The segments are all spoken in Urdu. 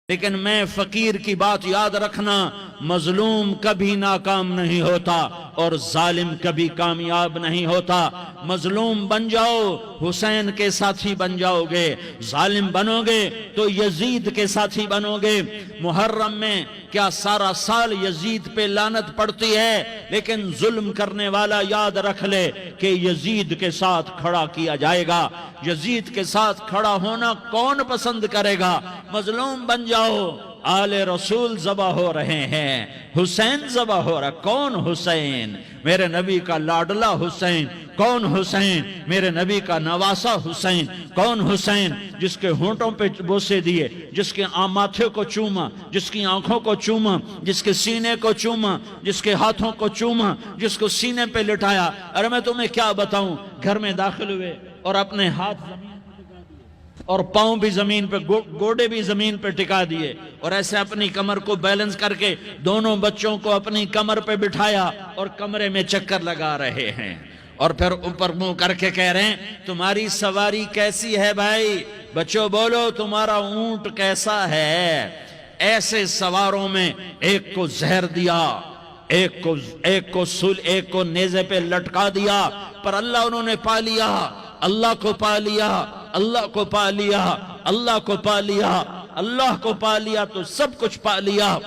لیکن میں فقیر کی بات یاد رکھنا، مظلوم کبھی ناکام نہیں ہوتا اور ظالم کبھی کامیاب نہیں ہوتا۔ مظلوم بن جاؤ حسین کے ساتھی بن جاؤ گے، ظالم بنو گے تو یزید کے ساتھی بنو گے۔ محرم میں کیا سارا سال یزید پہ لعنت پڑتی ہے، لیکن ظلم کرنے والا یاد رکھ لے کہ یزید کے ساتھ کھڑا کیا جائے گا۔ یزید کے ساتھ کھڑا ہونا کون پسند کرے گا؟ مظلوم بن جاؤ، آل رسول ذبح ہو رہے ہیں، حسین ذبح ہو رہا۔ کون حسین؟ میرے نبی کا لاڈلا حسین۔ کون حسین؟ میرے نبی کا نواسا حسین۔ کون حسین؟ جس کے ہونٹوں پہ بوسے دیے، جس کے ماتھے کو چوما، جس کی آنکھوں کو چوما، جس کے سینے کو چوما، جس کے ہاتھوں کو چوما، جس کو سینے پہ لٹایا۔ ارے میں تمہیں کیا بتاؤں، گھر میں داخل ہوئے اور اپنے ہاتھ زمین اور پاؤں بھی زمین پہ، گوڑے بھی زمین پہ ٹکا دیے، اور ایسے اپنی کمر کو بیلنس کر کے دونوں بچوں کو اپنی کمر پہ بٹھایا اور کمرے میں چکر لگا رہے ہیں، اور پھر اوپر منہ کر کے کہہ رہے ہیں تمہاری سواری کیسی ہے بھائی؟ بچوں بولو تمہارا اونٹ کیسا ہے؟ ایسے سواروں میں ایک کو زہر دیا، ایک کو نیزے پہ لٹکا دیا، پر اللہ انہوں نے پا لیا، اللہ کو پا لیا، اللہ کو پا لیا، اللہ کو پا لیا، اللہ کو پا لیا تو سب کچھ پا لیا۔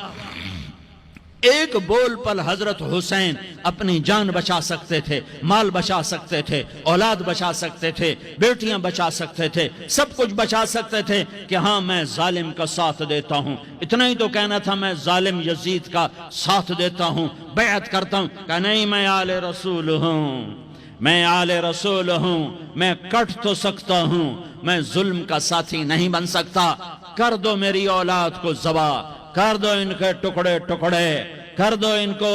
ایک بول پل حضرت حسین اپنی جان بچا سکتے تھے، مال بچا سکتے تھے، اولاد بچا سکتے تھے، بیٹیاں بچا سکتے تھے، سب کچھ بچا سکتے تھے کہ ہاں میں ظالم کا ساتھ دیتا ہوں۔ اتنا ہی تو کہنا تھا میں ظالم یزید کا ساتھ دیتا ہوں، بیعت کرتا ہوں، کہ نہیں میں آل رسول ہوں، میں آل رسول ہوں، میں کٹ تو سکتا ہوں، میں ظلم کا ساتھی نہیں بن سکتا۔ کر دو میری اولاد کو ذبح، کر دو ان کے ٹکڑے ٹکڑے، کر دو ان کو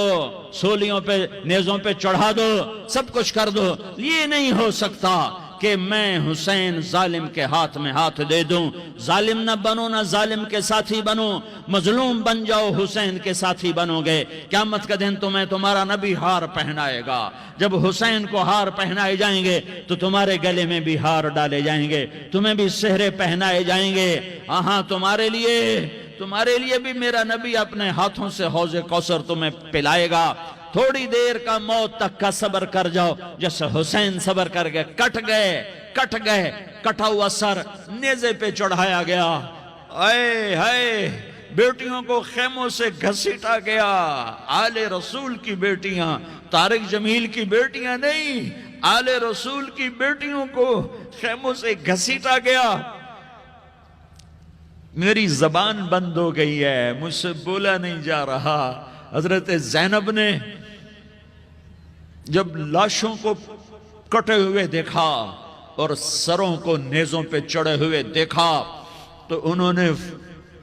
سولیوں پہ نیزوں پہ چڑھا دو، سب کچھ کر دو۔ یہ نہیں ہو سکتا کہ میں حسین ظالم کے ہاتھ میں ہاتھ دے دوں۔ ظالم نہ بنو، نہ ظالم کے ساتھی بنو، مظلوم بن جاؤ، حسین کے ساتھی بنو گے۔ قیامت کا دن تمہیں تمہارا نبی ہار پہنائے گا۔ جب حسین کو ہار پہنائے جائیں گے تو تمہارے گلے میں بھی ہار ڈالے جائیں گے، تمہیں بھی سہرے پہنائے جائیں گے۔ ہاں تمہارے لیے بھی میرا نبی اپنے ہاتھوں سے حوض کوثر تمہیں پلائے گا۔ تھوڑی دیر کا موت تک کا صبر کر جاؤ، جیسے حسین صبر کر گئے، کٹ گئے، کٹا ہوا سر نیزے پہ چڑھایا گیا۔ اے ہائے، بیٹیوں کو خیموں سے گھسیٹا گیا۔ آل رسول کی بیٹیاں، طارق جمیل کی بیٹیاں نہیں، آل رسول کی بیٹیوں کو خیموں سے گھسیٹا گیا۔ میری زبان بند ہو گئی ہے، مجھ سے بولا نہیں جا رہا۔ حضرت زینب نے جب لاشوں کو کٹے ہوئے دیکھا اور سروں کو نیزوں پہ چڑھے ہوئے دیکھا تو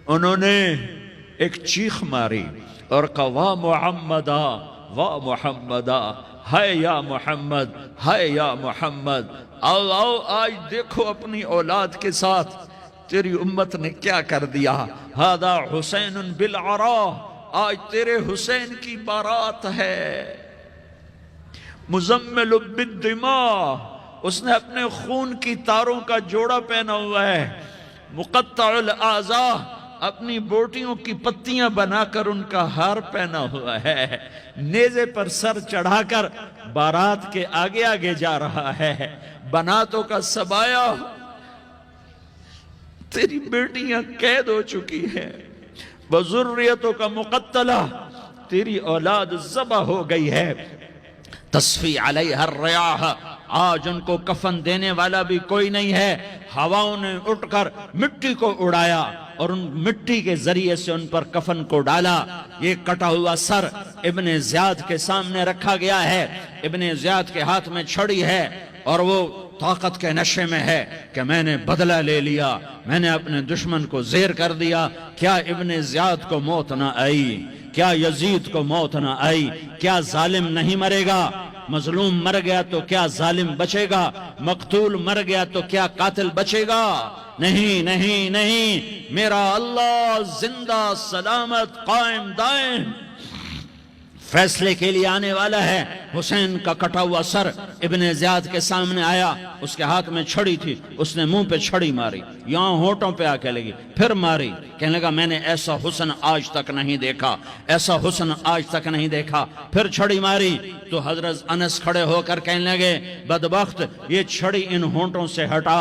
انہوں نے ایک چیخ ماری اور کہا واہ محمدہ، واہ محمدہ، ہائے یا محمد، ہائے یا محمد۔ آؤ آج دیکھو اپنی اولاد کے ساتھ تیری امت نے کیا کر دیا۔ ہذا حسین بالعراء، آج تیرے حسین کی بارات ہے۔ مزمل بالدماء، اس نے اپنے خون کی تاروں کا جوڑا پہنا ہوا ہے۔ مقطع الاعضاء، اپنی بوٹیوں کی پتیاں بنا کر ان کا ہار پہنا ہوا ہے۔ نیزے پر سر چڑھا کر بارات کے آگے آگے جا رہا ہے۔ بناتوں کا سبایا، تیری بیٹیاں قید ہو چکی ہیں۔ وذریتوں کا مقتلہ، تیری اولاد ذبح ہو گئی ہے۔ تصفی علیہ الریاح، آج ان کو کفن دینے والا بھی کوئی نہیں ہے۔ ہواؤں نے اٹھ کر مٹی کو اڑایا اور ان مٹی کے ذریعے سے ان پر کفن کو ڈالا۔ یہ کٹا ہوا سر ابن زیاد کے سامنے رکھا گیا ہے۔ ابن زیاد کے ہاتھ میں چھڑی ہے اور وہ طاقت کے نشے میں ہے کہ میں نے بدلہ لے لیا، میں نے اپنے دشمن کو زیر کر دیا۔ کیا ابن زیاد کو موت نہ آئی؟ کیا یزید کو موت نہ آئی؟ کیا ظالم نہیں مرے گا؟ مظلوم مر گیا تو کیا ظالم بچے گا؟ مقتول مر گیا تو کیا قاتل بچے گا؟ نہیں نہیں نہیں، میرا اللہ زندہ سلامت قائم دائم فیصلے کے لیے آنے والا ہے۔ حسین کا کٹا ہوا سر ابن زیاد کے سامنے آیا، اس کے ہاتھ میں چھڑی تھی، اس نے منہ پہ چھڑی ماری، یہاں ہونٹوں پہ آ کے لگی، پھر ماری، کہنے لگا میں نے ایسا حسن آج تک نہیں دیکھا، ایسا حسن آج تک نہیں دیکھا، پھر چھڑی ماری تو حضرت انس کھڑے ہو کر کہنے لگے بدبخت، یہ چھڑی ان ہونٹوں سے ہٹا،